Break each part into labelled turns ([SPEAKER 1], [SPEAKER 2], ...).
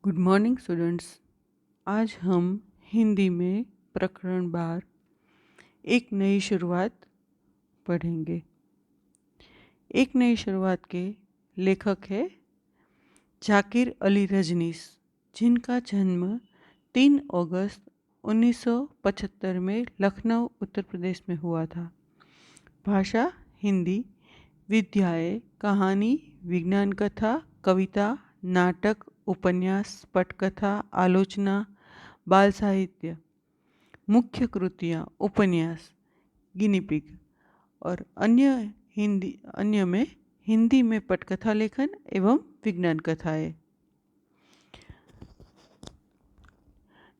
[SPEAKER 1] Good morning students. आज हम हिंदी में प्रकरण 12 एक नई शुरुआत पढ़ेंगे। एक नई शुरुआत के लेखक है जाकिर अली रजनीश, जिनका जन्म 3 अगस्त 1975 में लखनऊ उत्तर प्रदेश में हुआ था। भाषा हिंदी, विधाएं कहानी, विज्ञान कथा, कविता, नाटक, उपन्यास, पटकथा, आलोचना, बाल साहित्य। मुख्य कृतियाँ उपन्यास, गिनी पिग और अन्य में हिंदी में पटकथा लेखन एवं विज्ञान कथाएं।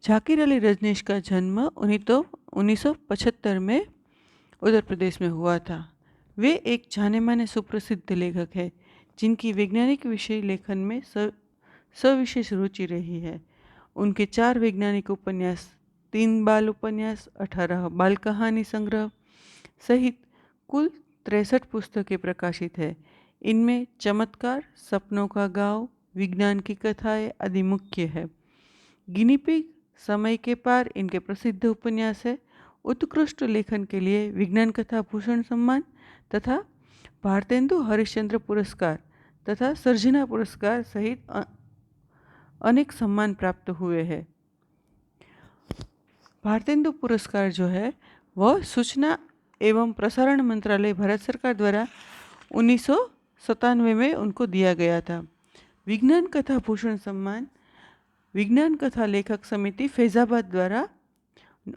[SPEAKER 1] जाकिर अली रजनीश का जन्म 1975 में उत्तर प्रदेश में हुआ था। वे एक जाने माने सुप्रसिद्ध लेखक हैं, जिनकी वैज्ञानिक विषय लेखन में सविशेष रुचि रही है। उनके 4 वैज्ञानिक उपन्यास, 3 बाल उपन्यास, 18 बाल कहानी संग्रह सहित कुल 63 पुस्तकें प्रकाशित है। इनमें चमत्कार, सपनों का गाँव, विज्ञान की कथाएं आदि मुख्य है। गिनी पिग, समय के पार इनके प्रसिद्ध उपन्यास है। उत्कृष्ट लेखन के लिए विज्ञान कथा भूषण सम्मान तथा भारतेंदु हरिश्चंद्र पुरस्कार तथा सर्जना पुरस्कार सहित अनेक सम्मान प्राप्त हुए हैं। भारतेंदु पुरस्कार जो है वह सूचना एवं प्रसारण मंत्रालय भारत सरकार द्वारा 1997 में उनको दिया गया था। विज्ञान कथा भूषण सम्मान विज्ञान कथा लेखक समिति फैजाबाद द्वारा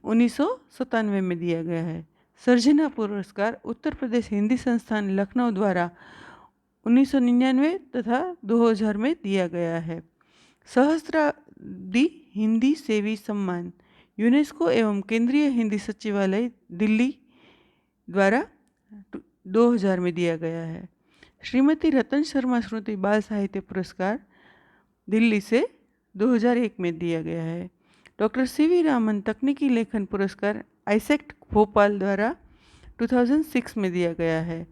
[SPEAKER 1] 1997 में दिया गया है। सर्जना पुरस्कार उत्तर प्रदेश हिंदी संस्थान लखनऊ द्वारा 1999 तथा 2000 में दिया गया है। सहस्त्राब्दी हिंदी सेवी सम्मान यूनेस्को एवं केंद्रीय हिंदी सचिवालय दिल्ली द्वारा 2000 में दिया गया है। श्रीमती रतन शर्मा स्मृति बाल साहित्य पुरस्कार दिल्ली से 2001 में दिया गया है। डॉक्टर सीवी रामन तकनीकी लेखन पुरस्कार आइसेक्ट भोपाल द्वारा 2006 में दिया गया है।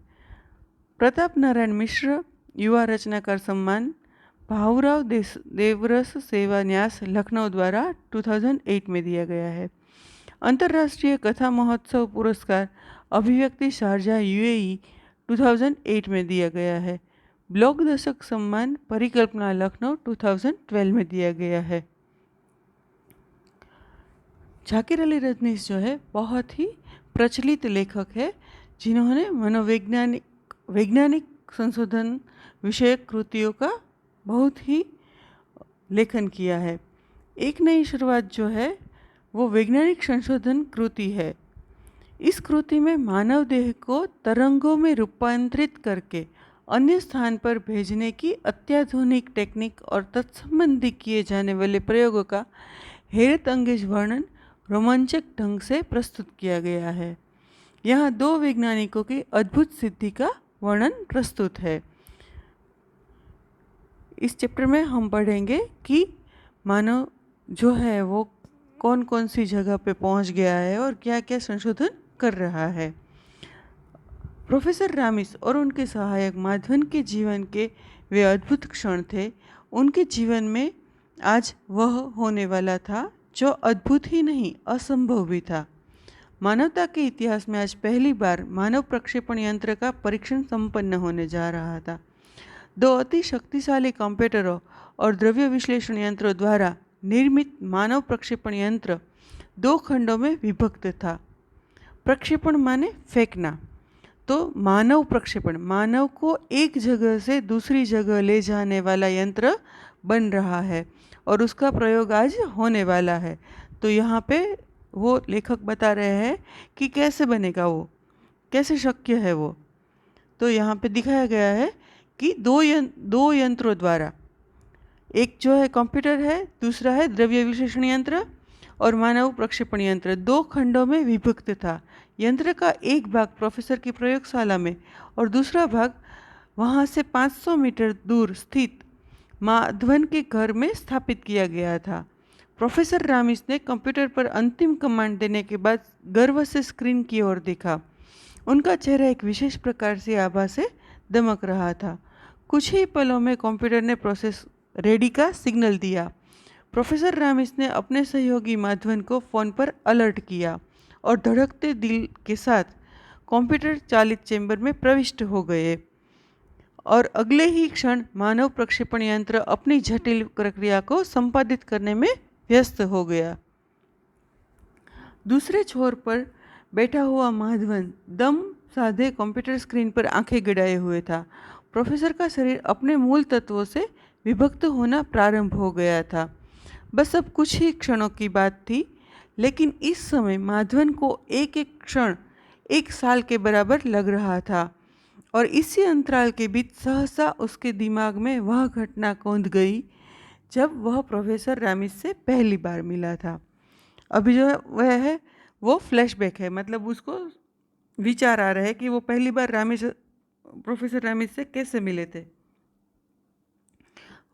[SPEAKER 1] प्रताप नारायण मिश्र युवा रचनाकार सम्मान भाऊराव देवरस सेवा न्यास लखनऊ द्वारा 2008 में दिया गया है। अंतर्राष्ट्रीय कथा महोत्सव पुरस्कार अभिव्यक्ति शारजा यूएई 2008 में दिया गया है। ब्लॉग दशक सम्मान परिकल्पना लखनऊ 2012 में दिया गया है। जाकिर अली रजनीश जो है बहुत ही प्रचलित लेखक है, जिन्होंने वैज्ञानिक संशोधन विषयक कृतियों का बहुत ही लेखन किया है। एक नई शुरुआत जो है वो वैज्ञानिक संशोधन कृति है। इस कृति में मानव देह को तरंगों में रूपांतरित करके अन्य स्थान पर भेजने की अत्याधुनिक टेक्निक और तत्संबंधी किए जाने वाले प्रयोगों का हैरत अंगेज वर्णन रोमांचक ढंग से प्रस्तुत किया गया है। यहाँ 2 वैज्ञानिकों की अद्भुत सिद्धि का वर्णन प्रस्तुत है। इस चैप्टर में हम पढ़ेंगे कि मानव जो है वो कौन कौन सी जगह पे पहुंच गया है और क्या क्या संशोधन कर रहा है। प्रोफेसर रामिस और उनके सहायक माधवन के जीवन के वे अद्भुत क्षण थे। उनके जीवन में आज वह होने वाला था जो अद्भुत ही नहीं असंभव भी था। मानवता के इतिहास में आज पहली बार मानव प्रक्षेपण यंत्र का परीक्षण संपन्न होने जा रहा था। 2 अति शक्तिशाली कंप्यूटरों और द्रव्य विश्लेषण यंत्रों द्वारा निर्मित मानव प्रक्षेपण यंत्र 2 खंडों में विभक्त था। प्रक्षेपण माने फेंकना, तो मानव प्रक्षेपण मानव को एक जगह से दूसरी जगह ले जाने वाला यंत्र बन रहा है और उसका प्रयोग आज होने वाला है। तो यहाँ पे वो लेखक बता रहे हैं कि कैसे बनेगा, वो कैसे शक्य है वो। तो यहाँ पे दिखाया गया है कि दो यंत्रों द्वारा, एक जो है कंप्यूटर है, दूसरा है द्रव्य विश्लेषण यंत्र और मानव प्रक्षेपण यंत्र, 2 खंडों में विभक्त था। यंत्र का एक भाग प्रोफेसर की प्रयोगशाला में और दूसरा भाग वहाँ से 500 मीटर दूर स्थित माधवन के घर में स्थापित किया गया था। प्रोफेसर रामिस ने कंप्यूटर पर अंतिम कमांड देने के बाद गर्व से स्क्रीन की ओर देखा। उनका चेहरा एक विशेष प्रकार से आभा से दमक रहा था। कुछ ही पलों में कंप्यूटर ने प्रोसेस रेडी का सिग्नल दिया प्रोफेसर रामिस ने अपने सहयोगी माधवन को फ़ोन पर अलर्ट किया और धड़कते दिल के साथ कंप्यूटर चालित चैम्बर में प्रविष्ट हो गए और अगले ही क्षण मानव प्रक्षेपण यंत्र अपनी जटिल प्रक्रिया को संपादित करने में व्यस्त हो गया। दूसरे छोर पर बैठा हुआ माधवन दम साधे कंप्यूटर स्क्रीन पर आंखें गड़ाए हुए था। प्रोफेसर का शरीर अपने मूल तत्वों से विभक्त होना प्रारंभ हो गया था। बस अब कुछ ही क्षणों की बात थी, लेकिन इस समय माधवन को एक एक क्षण 1 साल के बराबर लग रहा था और इसी अंतराल के बीच सहसा उसके दिमाग में वह घटना कौंध गई जब वह प्रोफेसर रामिस से पहली बार मिला था। अभी जो वह है वो फ्लैशबैक है, मतलब उसको विचार आ रहा है कि वो पहली बार प्रोफेसर रामिस से कैसे मिले थे।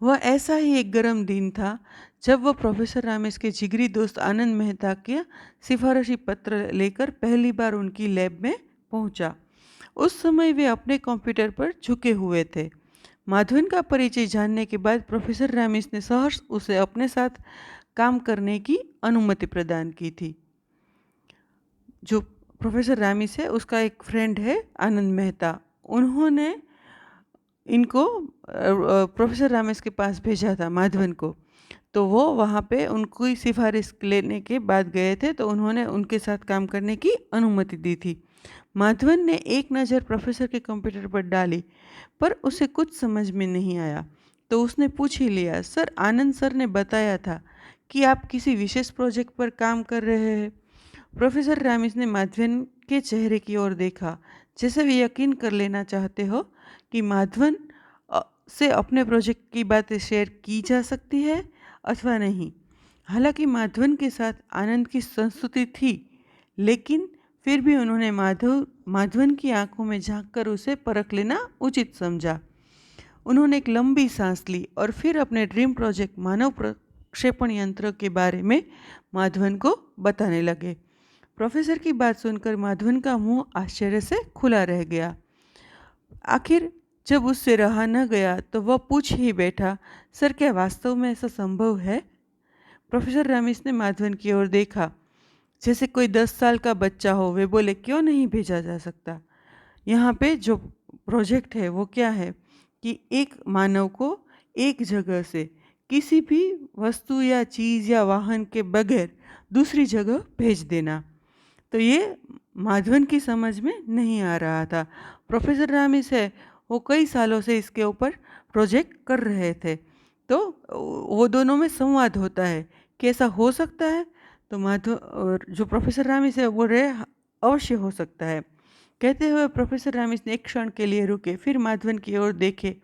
[SPEAKER 1] वह ऐसा ही एक गर्म दिन था जब वह प्रोफेसर रामिस के जिगरी दोस्त आनंद मेहता के सिफारिशी पत्र लेकर पहली बार उनकी लैब में पहुंचा। उस समय वे अपने कंप्यूटर पर झुके हुए थे। माधवन का परिचय जानने के बाद प्रोफेसर रामिस ने सहर्ष उसे अपने साथ काम करने की अनुमति प्रदान की थी। जो प्रोफेसर रामिस है उसका एक फ्रेंड है आनंद मेहता, उन्होंने इनको प्रोफेसर रामिस के पास भेजा था माधवन को। तो वो वहाँ पे उनकी सिफारिश लेने के बाद गए थे, तो उन्होंने उनके साथ काम करने की अनुमति दी थी। माधवन ने एक नज़र प्रोफेसर के कंप्यूटर पर डाली, पर उसे कुछ समझ में नहीं आया। तो उसने पूछ ही लिया, सर आनंद सर ने बताया था कि आप किसी विशेष प्रोजेक्ट पर काम कर रहे हैं। प्रोफेसर रामिस ने माधवन के चेहरे की ओर देखा, जैसे वे यकीन कर लेना चाहते हो कि माधवन से अपने प्रोजेक्ट की बातें शेयर की जा सकती है अथवा नहीं। हालांकि माधवन के साथ आनंद की संस्तुति थी, लेकिन फिर भी उन्होंने माधवन की आंखों में झांककर उसे परख लेना उचित समझा। उन्होंने एक लंबी सांस ली और फिर अपने ड्रीम प्रोजेक्ट मानव प्रक्षेपण यंत्र के बारे में माधवन को बताने लगे। प्रोफेसर की बात सुनकर माधवन का मुंह आश्चर्य से खुला रह गया। आखिर जब उससे रहा न गया तो वह पूछ ही बैठा, सर क्या वास्तव में ऐसा संभव है? प्रोफेसर रामिस ने माधवन की ओर देखा, जैसे कोई 10 साल का बच्चा हो। वे बोले, क्यों नहीं भेजा जा सकता? यहाँ पे जो प्रोजेक्ट है वो क्या है कि एक मानव को एक जगह से किसी भी वस्तु या चीज़ या वाहन के बगैर दूसरी जगह भेज देना। तो ये माधवन की समझ में नहीं आ रहा था। प्रोफेसर रामिस है वो कई सालों से इसके ऊपर प्रोजेक्ट कर रहे थे, तो वो दोनों में संवाद होता है कि ऐसा हो सकता है। तो जो प्रोफेसर रामिस है वो रहे अवश्य हो सकता है। कहते हुए प्रोफेसर रामिस ने एक क्षण के लिए रुके, फिर माधवन की ओर देखे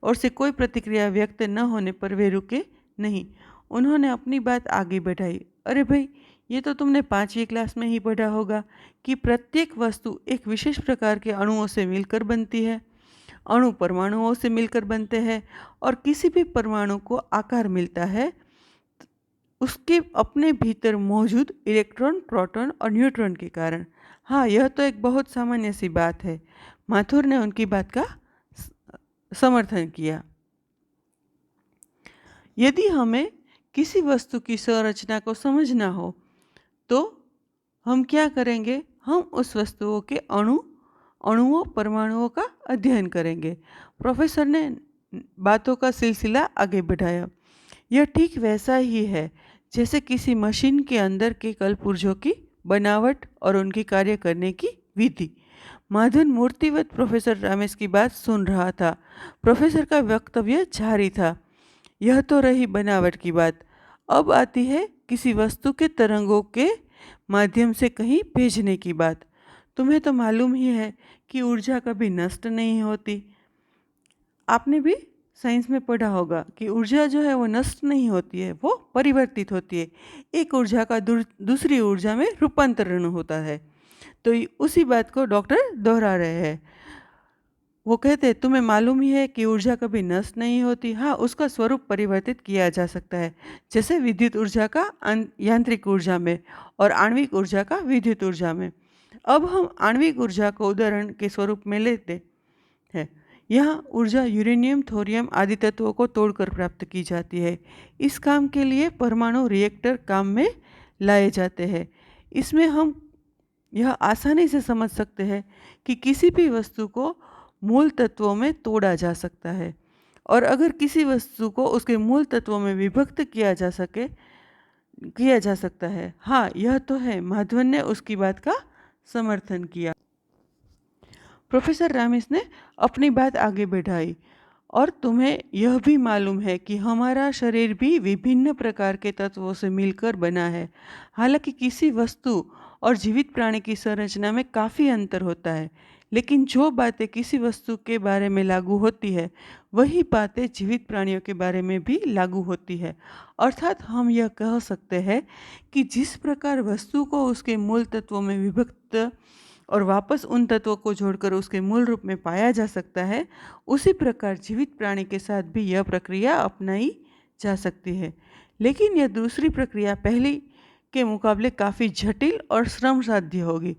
[SPEAKER 1] और से कोई प्रतिक्रिया व्यक्त न होने पर वे रुके नहीं। उन्होंने अपनी बात आगे बढ़ाई, अरे भाई ये तो तुमने 5वीं क्लास में ही पढ़ा होगा कि प्रत्येक वस्तु एक विशेष प्रकार के अणुओं से मिलकर बनती है। अणु परमाणुओं से मिलकर बनते हैं और किसी भी परमाणु को आकार मिलता है उसके अपने भीतर मौजूद इलेक्ट्रॉन, प्रोटॉन और न्यूट्रॉन के कारण। हाँ, यह तो एक बहुत सामान्य सी बात है। माथुर ने उनकी बात का समर्थन किया। यदि हमें किसी वस्तु की संरचना को समझना हो तो हम क्या करेंगे? हम उस वस्तुओं के अणुओं, परमाणुओं का अध्ययन करेंगे। प्रोफेसर ने बातों का सिलसिला आगे बढ़ाया। यह ठीक वैसा ही है जैसे किसी मशीन के अंदर के कलपुर्जों की बनावट और उनकी कार्य करने की विधि। माधवन मूर्तिवत प्रोफेसर रामिस की बात सुन रहा था। प्रोफेसर का वक्तव्य जारी था। यह तो रही बनावट की बात, अब आती है किसी वस्तु के तरंगों के माध्यम से कहीं भेजने की बात। तुम्हें तो मालूम ही है कि ऊर्जा कभी नष्ट नहीं होती। आपने भी साइंस में पढ़ा होगा कि ऊर्जा जो है वो नष्ट नहीं होती है, वो परिवर्तित होती है। एक ऊर्जा का दूसरी ऊर्जा में रूपांतरण होता है। तो उसी बात को डॉक्टर दोहरा रहे हैं। वो कहते हैं तुम्हें मालूम ही है कि ऊर्जा कभी नष्ट नहीं होती। हाँ, उसका स्वरूप परिवर्तित किया जा सकता है, जैसे विद्युत ऊर्जा का यांत्रिक ऊर्जा में और आणविक ऊर्जा का विद्युत ऊर्जा में। अब हम आणविक ऊर्जा को उदाहरण के स्वरूप में लेते हैं। यहाँ ऊर्जा यूरेनियम, थोरियम आदि तत्वों को तोड़कर प्राप्त की जाती है। इस काम के लिए परमाणु रिएक्टर काम में लाए जाते हैं। इसमें हम यह आसानी से समझ सकते हैं कि किसी भी वस्तु को मूल तत्वों में तोड़ा जा सकता है, और अगर किसी वस्तु को उसके मूल तत्वों में विभक्त किया जा सकता है। हाँ, यह तो है। माधवन ने उसकी बात का समर्थन किया। प्रोफेसर रामिस ने अपनी बात आगे बढ़ाई, और तुम्हें यह भी मालूम है कि हमारा शरीर भी विभिन्न प्रकार के तत्वों से मिलकर बना है। हालांकि किसी वस्तु और जीवित प्राणी की संरचना में काफ़ी अंतर होता है, लेकिन जो बातें किसी वस्तु के बारे में लागू होती है वही बातें जीवित प्राणियों के बारे में भी लागू होती है। अर्थात हम यह कह सकते हैं कि जिस प्रकार वस्तु को उसके मूल तत्वों में विभक्त और वापस उन तत्वों को जोड़कर उसके मूल रूप में पाया जा सकता है, उसी प्रकार जीवित प्राणी के साथ भी यह प्रक्रिया अपनाई जा सकती है। लेकिन यह दूसरी प्रक्रिया पहली के मुकाबले काफ़ी जटिल और श्रम साध्य होगी।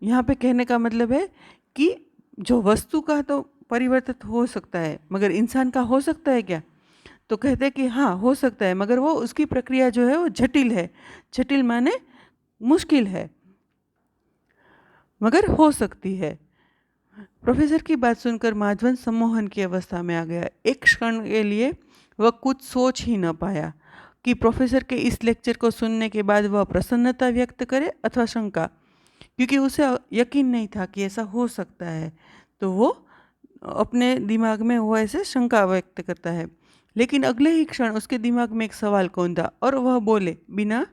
[SPEAKER 1] यहाँ पे कहने का मतलब है कि जो वस्तु का तो परिवर्तित हो सकता है, मगर इंसान का हो सकता है क्या? तो कहते हैं कि हाँ, हो सकता है, मगर वो उसकी प्रक्रिया जो है वो जटिल है। जटिल माने मुश्किल है, मगर हो सकती है। प्रोफेसर की बात सुनकर माधवन सम्मोहन की अवस्था में आ गया। एक क्षण के लिए वह कुछ सोच ही न पाया कि प्रोफेसर के इस लेक्चर को सुनने के बाद वह प्रसन्नता व्यक्त करे अथवा शंका, क्योंकि उसे यकीन नहीं था कि ऐसा हो सकता है। तो वो अपने दिमाग में वो ऐसे शंका व्यक्त करता है। लेकिन अगले ही क्षण उसके दिमाग में एक सवाल कौंधा और वह बोले बिना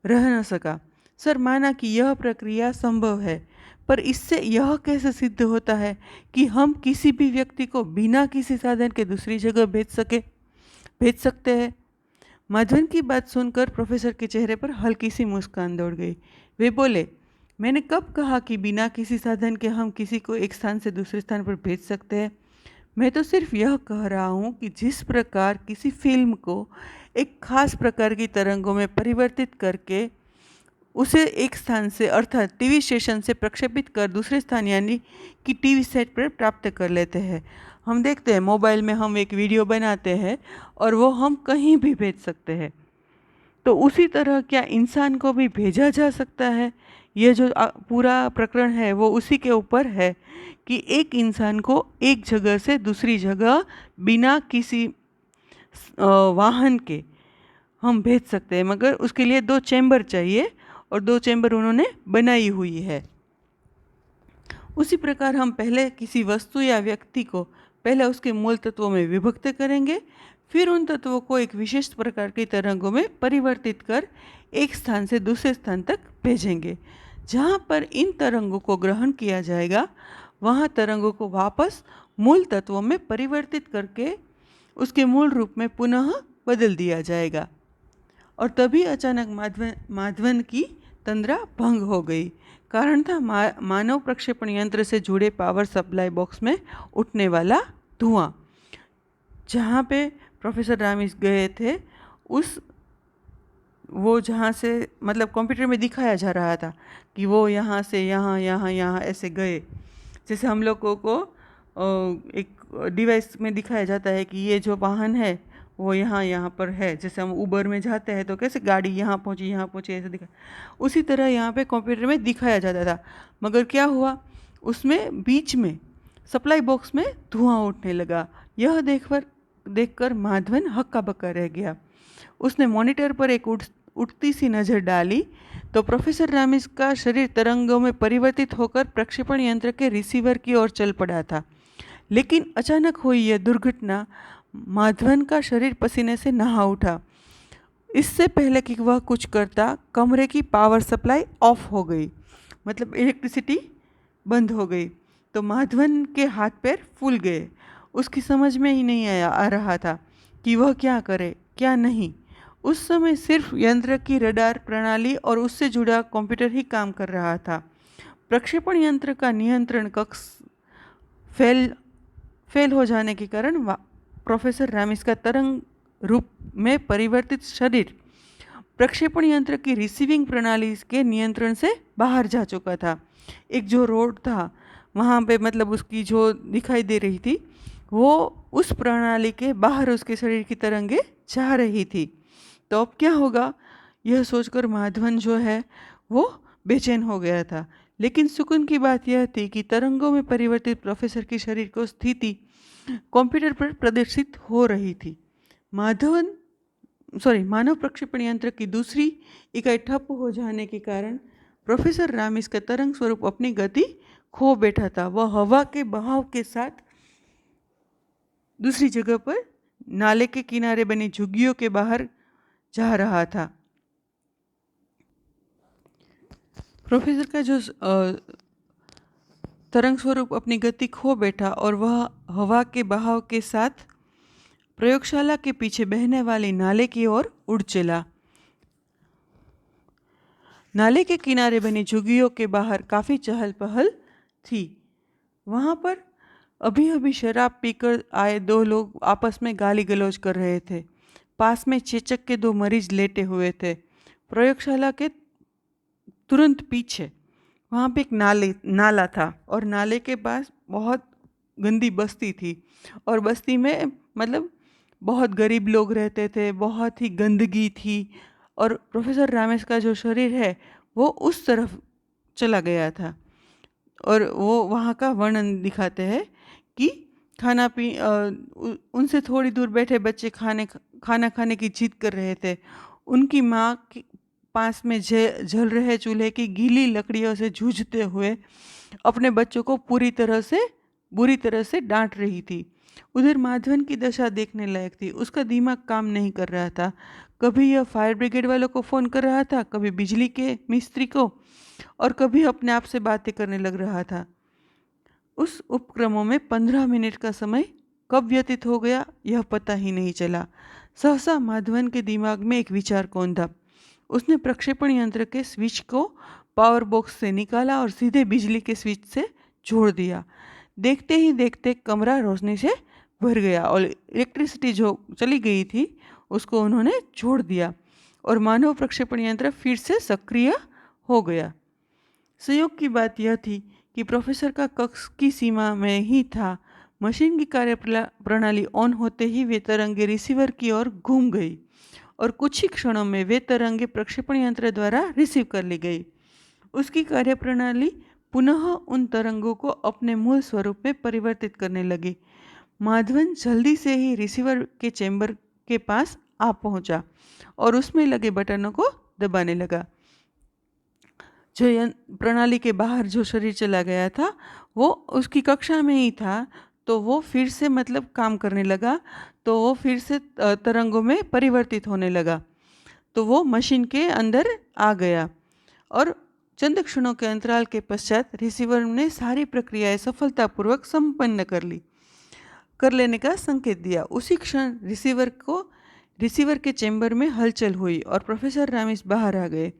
[SPEAKER 1] रह न सका, सर, माना कि यह प्रक्रिया संभव है, पर इससे यह कैसे सिद्ध होता है कि हम किसी भी व्यक्ति को बिना किसी साधन के दूसरी जगह भेज सकते हैं? माधवन की बात सुनकर प्रोफेसर के चेहरे पर हल्की सी मुस्कान दौड़ गई। वे बोले, मैंने कब कहा कि बिना किसी साधन के हम किसी को एक स्थान से दूसरे स्थान पर भेज सकते हैं? मैं तो सिर्फ यह कह रहा हूँ कि जिस प्रकार किसी फिल्म को एक खास प्रकार की तरंगों में परिवर्तित करके उसे एक स्थान से अर्थात टीवी स्टेशन से प्रक्षेपित कर दूसरे स्थान यानी कि टीवी सेट पर प्राप्त कर लेते हैं। हम देखते हैं मोबाइल में हम एक वीडियो बनाते हैं और वो हम कहीं भी भेज सकते हैं। तो उसी तरह क्या इंसान को भी भेजा जा सकता है? ये जो पूरा प्रकरण है वो उसी के ऊपर है कि एक इंसान को एक जगह से दूसरी जगह बिना किसी वाहन के हम भेज सकते हैं, मगर उसके लिए 2 चैम्बर चाहिए और 2 चैम्बर उन्होंने बनाई हुई है। उसी प्रकार हम पहले किसी वस्तु या व्यक्ति को पहले उसके मूल तत्वों में विभक्त करेंगे, फिर उन तत्वों को एक विशेष प्रकार की तरंगों में परिवर्तित कर एक स्थान से दूसरे स्थान तक भेजेंगे। जहाँ पर इन तरंगों को ग्रहण किया जाएगा वहाँ तरंगों को वापस मूल तत्वों में परिवर्तित करके उसके मूल रूप में पुनः बदल दिया जाएगा। और तभी अचानक माधवन की तंद्रा भंग हो गई। कारण था मानव प्रक्षेपण यंत्र से जुड़े पावर सप्लाई बॉक्स में उठने वाला धुआं। जहाँ पे प्रोफेसर रामिस गए थे वो जहाँ से मतलब कंप्यूटर में दिखाया जा रहा था कि वो यहाँ से यहाँ यहाँ यहाँ ऐसे गए। जैसे हम लोगों को एक डिवाइस में दिखाया जाता है कि ये जो वाहन है वो यहाँ पर है। जैसे हम उबर में जाते हैं तो कैसे गाड़ी यहाँ पहुँची ऐसे दिखा, उसी तरह यहाँ पे कंप्यूटर में दिखाया जाता था। मगर क्या हुआ, उसमें बीच में सप्लाई बॉक्स में धुआं उठने लगा। यह देखकर माधवन हक्का बक्का रह गया। उसने मॉनिटर पर एक उठती सी नज़र डाली तो प्रोफेसर रामिस का शरीर तरंगों में परिवर्तित होकर प्रक्षेपण यंत्र के रिसीवर की ओर चल पड़ा था। लेकिन अचानक हुई यह दुर्घटना माधवन का शरीर पसीने से नहा उठा। इससे पहले कि वह कुछ करता, कमरे की पावर सप्लाई ऑफ हो गई, मतलब इलेक्ट्रिसिटी बंद हो गई। तो माधवन के हाथ पैर फूल गए। उसकी समझ में ही नहीं आ रहा था कि वह क्या करे क्या नहीं। उस समय सिर्फ यंत्र की रडार प्रणाली और उससे जुड़ा कंप्यूटर ही काम कर रहा था। प्रक्षेपण यंत्र का नियंत्रण कक्ष फेल हो जाने के कारण प्रोफेसर रामिस का तरंग रूप में परिवर्तित शरीर प्रक्षेपण यंत्र की रिसीविंग प्रणाली के नियंत्रण से बाहर जा चुका था। एक जो रोड था वहाँ पे मतलब उसकी जो दिखाई दे रही थी वो उस प्रणाली के बाहर उसके शरीर की तरंगे जा रही थी। तो अब क्या होगा, यह सोचकर माधवन जो है वो बेचैन हो गया था। लेकिन सुकून की बात यह थी कि तरंगों में परिवर्तित प्रोफेसर की शरीर को स्थिति कंप्यूटर पर प्रदर्शित हो रही थी। मानव प्रक्षेपण यंत्र की दूसरी इकाई ठप हो जाने के कारण प्रोफेसर रामिस का तरंग स्वरूप अपनी गति खो बैठा था। वह हवा के बहाव के साथ दूसरी जगह पर नाले के किनारे बनी झुग्गियों के बाहर जा रहा था। प्रोफेसर का जो तरंग स्वरूप अपनी गति खो बैठा और वह हवा के बहाव के साथ प्रयोगशाला के पीछे बहने वाले नाले की ओर उड़ चला। नाले के किनारे बनी झुग्गियों के बाहर काफ़ी चहल पहल थी। वहाँ पर अभी अभी शराब पीकर आए दो लोग आपस में गाली गलौज कर रहे थे। पास में चेचक के दो मरीज लेटे हुए थे। प्रयोगशाला के तुरंत पीछे वहाँ पे एक नाला था और नाले के पास बहुत गंदी बस्ती थी और बस्ती में मतलब बहुत गरीब लोग रहते थे, बहुत ही गंदगी थी। और प्रोफेसर रामेश का जो शरीर है वो उस तरफ चला गया था और वो वहाँ का वर्णन दिखाते हैं कि उनसे थोड़ी दूर बैठे बच्चे खाना खाने की जिद कर रहे थे। उनकी माँ पास में जल रहे चूल्हे की गीली लकड़ियों से जूझते हुए अपने बच्चों को बुरी तरह से डांट रही थी। उधर माधवन की दशा देखने लायक थी। उसका दिमाग काम नहीं कर रहा था। कभी यह फायर ब्रिगेड वालों को फ़ोन कर रहा था, कभी बिजली के मिस्त्री को, और कभी अपने आप से बातें करने लग रहा था। उस उपक्रमों में 15 मिनट का समय कब व्यतीत हो गया यह पता ही नहीं चला। सहसा माधवन के दिमाग में एक विचार कौंधा। उसने प्रक्षेपण यंत्र के स्विच को पावर बॉक्स से निकाला और सीधे बिजली के स्विच से जोड़ दिया। देखते ही देखते कमरा रोशनी से भर गया और इलेक्ट्रिसिटी जो चली गई थी उसको उन्होंने जोड़ दिया और मानव प्रक्षेपण यंत्र फिर से सक्रिय हो गया। संयोग की बात यह थी कि प्रोफेसर का कक्ष की सीमा में ही था। मशीन की कार्य प्रणाली ऑन होते ही वे तरंगे रिसीवर की ओर घूम गई और कुछ ही क्षणों में वे तरंगे प्रक्षेपण यंत्र द्वारा रिसीव कर ली गई। उसकी कार्यप्रणाली पुनः उन तरंगों को अपने मूल स्वरूप में परिवर्तित करने लगी। माधवन जल्दी से ही रिसीवर के चैम्बर के पास आ पहुंचा और उसमें लगे बटनों को दबाने लगा। जो प्रणाली के बाहर जो शरीर चला गया था वो उसकी कक्षा में ही था, तो वो फिर से मतलब काम करने लगा, तो वो फिर से तरंगों में परिवर्तित होने लगा। तो वो मशीन के अंदर आ गया और चंद क्षणों के अंतराल के पश्चात रिसीवर ने सारी प्रक्रियाएं सफलतापूर्वक संपन्न कर लेने का संकेत दिया। उसी क्षण रिसीवर के चैम्बर में हलचल हुई और प्रोफेसर रामिस बाहर आ गए।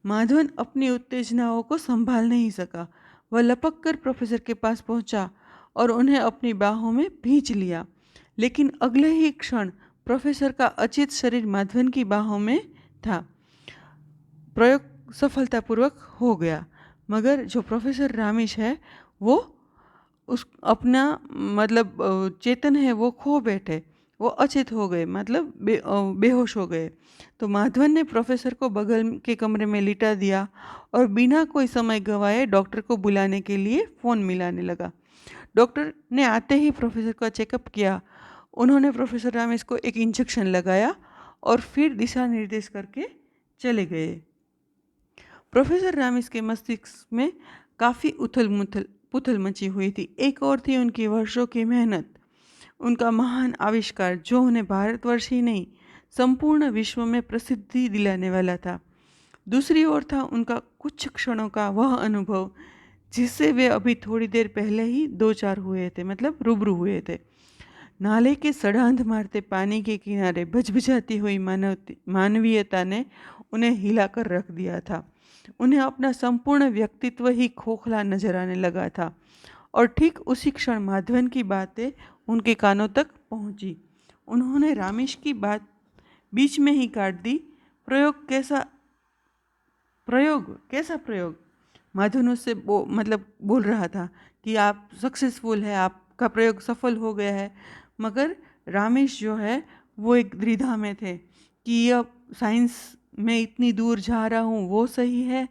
[SPEAKER 1] माधवन अपनी उत्तेजनाओं को संभाल नहीं सका। वह लपक कर प्रोफेसर के पास पहुंचा और उन्हें अपनी बाहों में भींच लिया। लेकिन अगले ही क्षण प्रोफेसर का अचेत शरीर माधवन की बाहों में था। प्रयोग सफलतापूर्वक हो गया, मगर जो प्रोफेसर रामिश है वो उस अपना मतलब चेतन है वो खो बैठे, वो अचेत हो गए, मतलब बेहोश हो गए। तो माधवन ने प्रोफेसर को बगल के कमरे में लिटा दिया और बिना कोई समय गंवाए डॉक्टर को बुलाने के लिए फ़ोन मिलाने लगा। डॉक्टर ने आते ही प्रोफेसर का चेकअप किया। उन्होंने प्रोफेसर रामेश को एक इंजेक्शन लगाया और फिर दिशा निर्देश करके चले गए। प्रोफेसर रामेश के मस्तिष्क में काफ़ी पुथल मची हुई थी। एक और थी उनकी वर्षों की मेहनत, उनका महान आविष्कार जो उन्हें भारतवर्ष ही नहीं संपूर्ण विश्व में प्रसिद्धि दिलाने वाला था। दूसरी ओर था उनका कुछ क्षणों का वह अनुभव जिससे वे अभी थोड़ी देर पहले ही दो चार हुए थे, मतलब रूबरू हुए थे। नाले के सड़ांध मारते पानी के किनारे भजभजाती हुई मानवीयता ने उन्हें हिलाकर रख दिया था। उन्हें अपना संपूर्ण व्यक्तित्व ही खोखला नजर आने लगा था और ठीक उसी क्षण माधवन की बातें उनके कानों तक पहुंची। उन्होंने रामेश की बात बीच में ही काट दी। प्रयोग कैसा प्रयोग? माधवन उससे बोल रहा था कि आप सक्सेसफुल है, आपका प्रयोग सफल हो गया है। मगर रामेश जो है वो एक द्विधा में थे कि यह साइंस में इतनी दूर जा रहा हूँ वो सही है,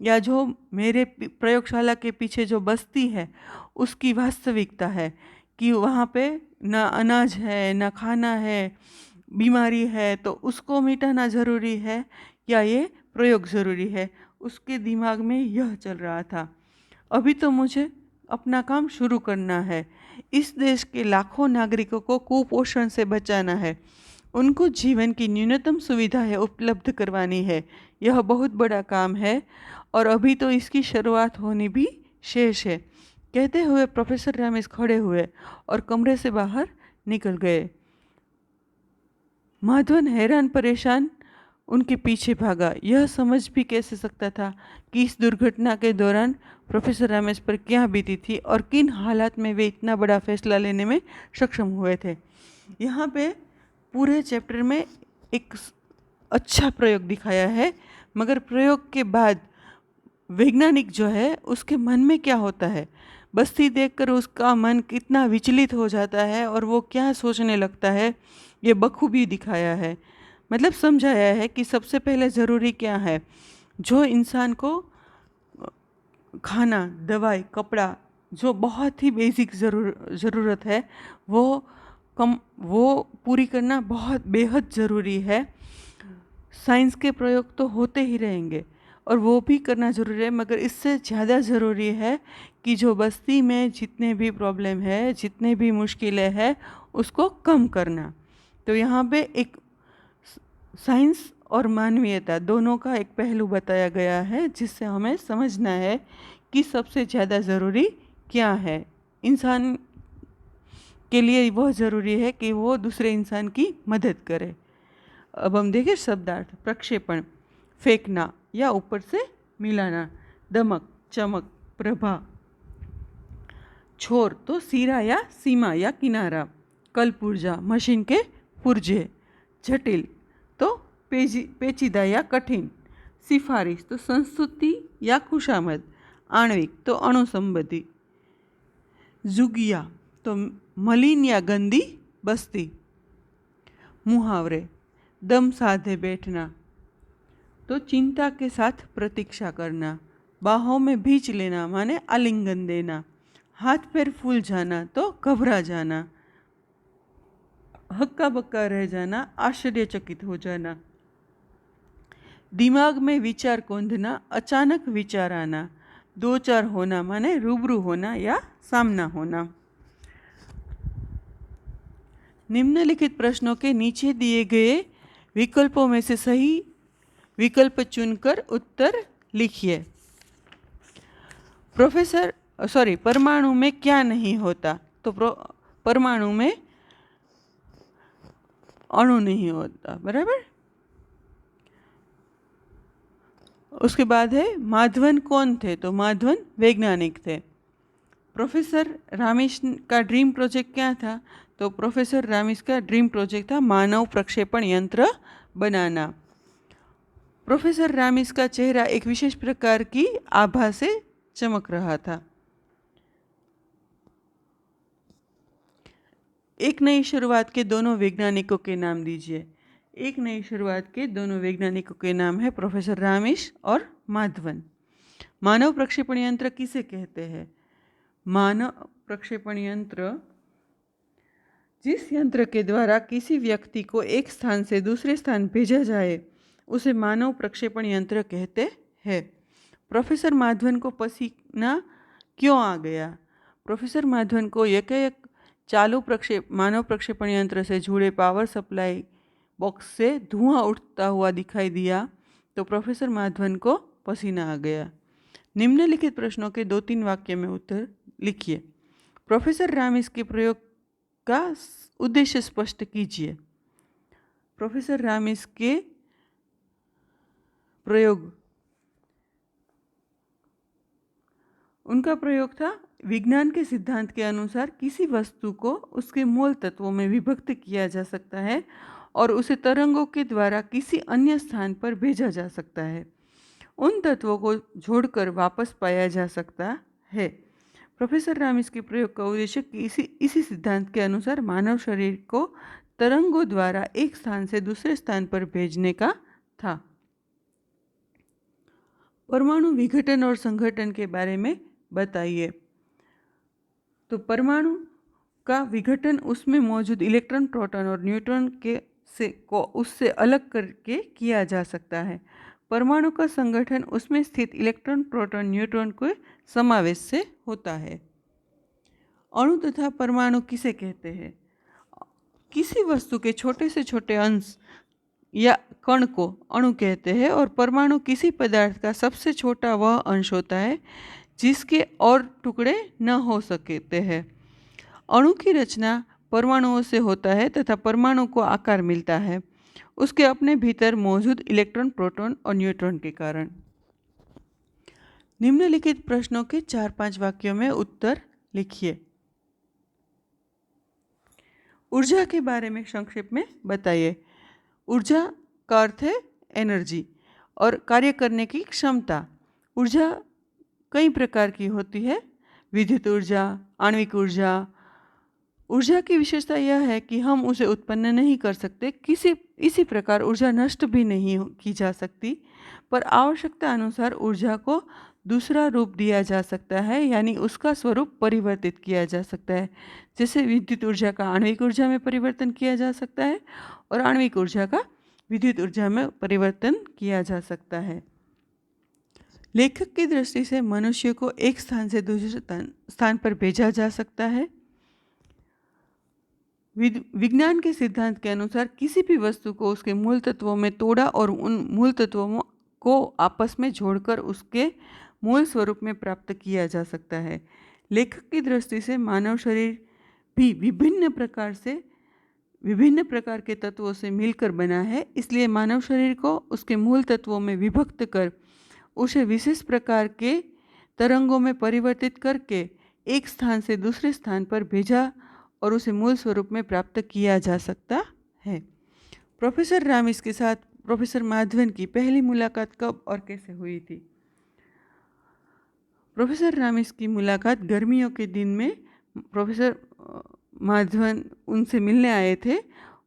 [SPEAKER 1] या जो मेरे प्रयोगशाला के पीछे जो बस्ती है उसकी वास्तविकता है कि वहाँ पे ना अनाज है, ना खाना है, बीमारी है, तो उसको मिटाना ज़रूरी है या ये प्रयोग ज़रूरी है। उसके दिमाग में यह चल रहा था। अभी तो मुझे अपना काम शुरू करना है। इस देश के लाखों नागरिकों को कुपोषण से बचाना है, उनको जीवन की न्यूनतम सुविधाएं उपलब्ध करवानी है। यह बहुत बड़ा काम है और अभी तो इसकी शुरुआत होनी भी शेष है। कहते हुए प्रोफेसर रमेश खड़े हुए और कमरे से बाहर निकल गए। माधवन हैरान परेशान उनके पीछे भागा। यह समझ भी कैसे सकता था कि इस दुर्घटना के दौरान प्रोफेसर रमेश पर क्या बीती थी और किन हालात में वे इतना बड़ा फैसला लेने में सक्षम हुए थे। यहाँ पे पूरे चैप्टर में एक अच्छा प्रयोग दिखाया है, मगर प्रयोग के बाद वैज्ञानिक जो है उसके मन में क्या होता है, बस्ती देखकर उसका मन कितना विचलित हो जाता है और वो क्या सोचने लगता है, ये बखूबी दिखाया है। मतलब समझाया है कि सबसे पहले ज़रूरी क्या है। जो इंसान को खाना, दवाई, कपड़ा, जो बहुत ही बेसिक ज़रूरत है वो पूरी करना बहुत बेहद ज़रूरी है। साइंस के प्रयोग तो होते ही रहेंगे और वो भी करना ज़रूरी है, मगर इससे ज़्यादा ज़रूरी है कि जो बस्ती में जितने भी प्रॉब्लम है, जितने भी मुश्किलें हैं, उसको कम करना। तो यहाँ पे एक साइंस और मानवीयता दोनों का एक पहलू बताया गया है, जिससे हमें समझना है कि सबसे ज़्यादा ज़रूरी क्या है। इंसान के लिए बहुत ज़रूरी है कि वो दूसरे इंसान की मदद करे। अब हम देखें शब्दार्थ। प्रक्षेपण, फेंकना या ऊपर से मिलाना। दमक, चमक, प्रभा। छोर तो सिरा या सीमा या किनारा। कलपुर्जा, मशीन के पुर्जे। जटिल तो पेचीदा या कठिन। सिफारिश तो संस्तुति या खुशामद। आणविक तो अणु संबंधी। जुगिया तो मलिन या गंदी बस्ती। मुहावरे, दम साधे बैठना तो चिंता के साथ प्रतीक्षा करना। बाहों में भींच लेना माने आलिंगन देना। हाथ पैर फूल जाना तो घबरा जाना। हक्का बक्का रह जाना, आश्चर्यचकित हो जाना। दिमाग में विचार कौंधना, अचानक विचार आना। दो चार होना माने रूबरू होना या सामना होना। निम्नलिखित प्रश्नों के नीचे दिए गए विकल्पों में से सही विकल्प चुनकर उत्तर लिखिए। परमाणु में क्या नहीं होता? तो परमाणु में अणु नहीं होता, बराबर। उसके बाद है माधवन कौन थे? तो माधवन वैज्ञानिक थे। प्रोफेसर रामेश का ड्रीम प्रोजेक्ट क्या था? तो प्रोफेसर रामेश का ड्रीम प्रोजेक्ट था मानव प्रक्षेपण यंत्र बनाना। प्रोफेसर रामेश का चेहरा एक विशेष प्रकार की आभा से चमक रहा था। एक नई शुरुआत के दोनों वैज्ञानिकों के नाम दीजिए। एक नई शुरुआत के दोनों वैज्ञानिकों के नाम है प्रोफेसर रामेश और माधवन। मानव प्रक्षेपण यंत्र किसे कहते हैं? मानव प्रक्षेपण यंत्र जिस यंत्र के द्वारा किसी व्यक्ति को एक स्थान से दूसरे स्थान भेजा जाए उसे मानव प्रक्षेपण यंत्र कहते हैं। प्रोफेसर माधवन को पसीना क्यों आ गया? प्रोफेसर माधवन को एक चालू मानव प्रक्षेपण यंत्र से जुड़े पावर सप्लाई बॉक्स से धुआं उठता हुआ दिखाई दिया तो प्रोफेसर माधवन को पसीना आ गया। निम्नलिखित प्रश्नों के 2-3 वाक्य में उत्तर लिखिए। प्रोफेसर रामेश के प्रयोग का उद्देश्य स्पष्ट कीजिए। प्रोफेसर रामेश के प्रयोग, उनका प्रयोग था विज्ञान के सिद्धांत के अनुसार किसी वस्तु को उसके मूल तत्वों में विभक्त किया जा सकता है और उसे तरंगों के द्वारा किसी अन्य स्थान पर भेजा जा सकता है। उन तत्वों को जोड़कर वापस पाया जा सकता है। प्रोफेसर राम इसके प्रयोग का उद्देश्य इसी सिद्धांत के अनुसार मानव शरीर को तरंगों द्वारा एक स्थान से दूसरे स्थान पर भेजने का था। परमाणु विघटन और संघटन के बारे में बताइए। तो परमाणु का विघटन उसमें मौजूद इलेक्ट्रॉन, प्रोटॉन और न्यूट्रॉन को उससे अलग करके किया जा सकता है। परमाणु का संगठन उसमें स्थित इलेक्ट्रॉन, प्रोटॉन, न्यूट्रॉन के समावेश से होता है। अणु तथा परमाणु किसे कहते हैं? किसी वस्तु के छोटे से छोटे अंश या कण को अणु कहते हैं और परमाणु किसी पदार्थ का सबसे छोटा वह अंश होता है जिसके और टुकड़े न हो सकते हैं। अणु की रचना परमाणुओं से होता है तथा परमाणु को आकार मिलता है उसके अपने भीतर मौजूद इलेक्ट्रॉन, प्रोटॉन और न्यूट्रॉन के कारण। निम्नलिखित प्रश्नों के 4-5 वाक्यों में उत्तर लिखिए। ऊर्जा के बारे में संक्षेप में बताइए। ऊर्जा का अर्थ है एनर्जी और कार्य करने की क्षमता। ऊर्जा कई प्रकार की होती है, विद्युत ऊर्जा, आणविक ऊर्जा। ऊर्जा की विशेषता यह है कि हम उसे उत्पन्न नहीं कर सकते, इसी प्रकार ऊर्जा नष्ट भी नहीं की जा सकती, पर आवश्यकता अनुसार ऊर्जा को दूसरा रूप दिया जा सकता है, यानी उसका स्वरूप परिवर्तित किया जा सकता है। जैसे विद्युत ऊर्जा का आणविक ऊर्जा में परिवर्तन किया जा सकता है और आणविक ऊर्जा का विद्युत ऊर्जा में परिवर्तन किया जा सकता है। लेखक की दृष्टि से मनुष्य को एक स्थान से दूसरे स्थान पर भेजा जा सकता है। विज्ञान के सिद्धांत के अनुसार किसी भी वस्तु को उसके मूल तत्वों में तोड़ा और उन मूल तत्वों को आपस में जोड़कर उसके मूल स्वरूप में प्राप्त किया जा सकता है। लेखक की दृष्टि से मानव शरीर भी विभिन्न प्रकार के तत्वों से मिलकर बना है, इसलिए मानव शरीर को उसके मूल तत्वों में विभक्त कर उसे विशेष प्रकार के तरंगों में परिवर्तित करके एक स्थान से दूसरे स्थान पर भेजा और उसे मूल स्वरूप में प्राप्त किया जा सकता है। प्रोफेसर रामिस के साथ प्रोफेसर माधवन की पहली मुलाकात कब और कैसे हुई थी? प्रोफेसर रामिस की मुलाकात गर्मियों के दिन में प्रोफेसर माधवन उनसे मिलने आए थे।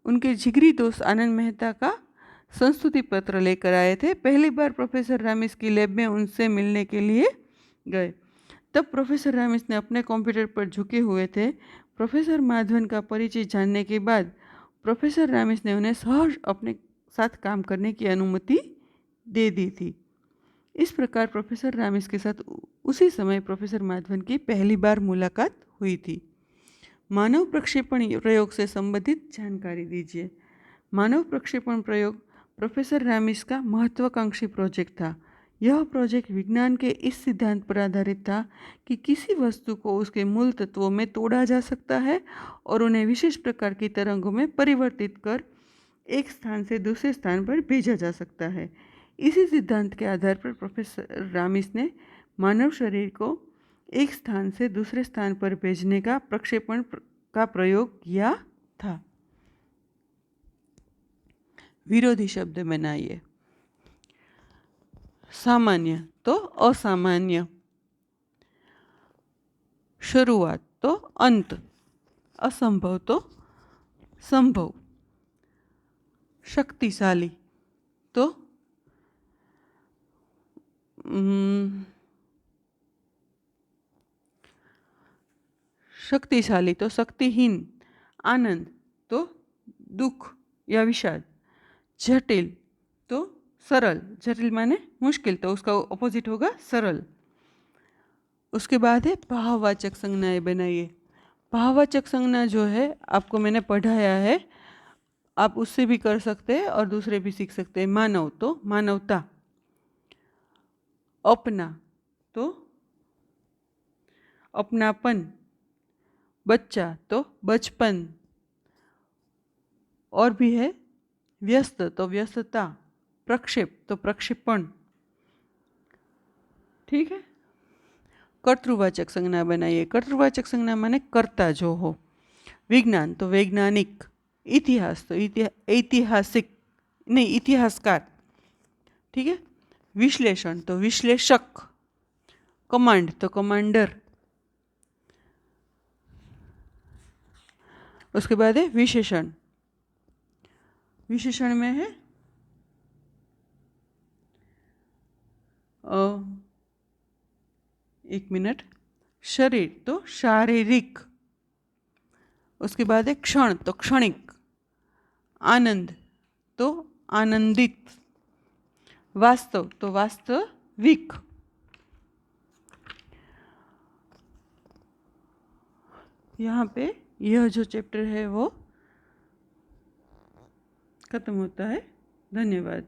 [SPEAKER 1] उनके जिगरी दोस्त आनंद मेहता का संस्तुति पत्र लेकर आए थे। पहली बार प्रोफेसर रामिस की लैब में उनसे मिलने के लिए गए। तब प्रोफेसर रामिस ने अपने कंप्यूटर पर झुके हुए थे। प्रोफेसर माधवन का परिचय जानने के बाद प्रोफेसर रामिस ने उन्हें सहज अपने साथ काम करने की अनुमति दे दी थी। इस प्रकार प्रोफेसर रामिस के साथ उसी समय प्रोफेसर माधवन की पहली बार मुलाकात हुई थी। मानव प्रक्षेपण प्रयोग से संबंधित जानकारी दीजिए। मानव प्रक्षेपण प्रयोग प्रोफेसर रामिस का महत्वाकांक्षी प्रोजेक्ट था। यह प्रोजेक्ट विज्ञान के इस सिद्धांत पर आधारित था कि किसी वस्तु को उसके मूल तत्वों में तोड़ा जा सकता है और उन्हें विशेष प्रकार की तरंगों में परिवर्तित कर एक स्थान से दूसरे स्थान पर भेजा जा सकता है। इसी सिद्धांत के आधार पर प्रोफेसर रामिस ने मानव शरीर को एक स्थान से दूसरे स्थान पर भेजने का प्रक्षेपण का प्रयोग किया था। विरोधी शब्द बनाइए। सामान्य तो असामान्य, शुरुआत तो अंत, असंभव तो संभव, शक्तिशाली तो शक्तिशाली तो शक्तिहीन, आनंद तो दुख या विषाद, जटिल तो सरल, जटिल माने मुश्किल तो उसका ऑपोजिट होगा सरल। उसके बाद है भाववाचक संज्ञाएं बनाइए। भाववाचक संज्ञा जो है आपको मैंने पढ़ाया है, आप उससे भी कर सकते हैं और दूसरे भी सीख सकते हैं। मानव तो मानवता, अपना तो अपनापन, बच्चा तो बचपन, और भी है व्यस्त तो व्यस्तता, प्रक्षेप तो प्रक्षेपण। ठीक है। कर्तृवाचक संज्ञा बनाइए। कर्तृवाचक संज्ञा माने कर्ता जो हो। विज्ञान तो वैज्ञानिक, इतिहास तो ऐतिहासिक नहीं इतिहासकार। ठीक है। विश्लेषण तो विश्लेषक, कमांड तो कमांडर, उसके बाद है विशेषण। विशेषण में है एक मिनट, शरीर तो शारीरिक, उसके बाद है क्षण तो क्षणिक, आनंद तो आनंदित, वास्तव तो वास्तविक। यहाँ पे यह जो चैप्टर है वो खत्म होता है। धन्यवाद।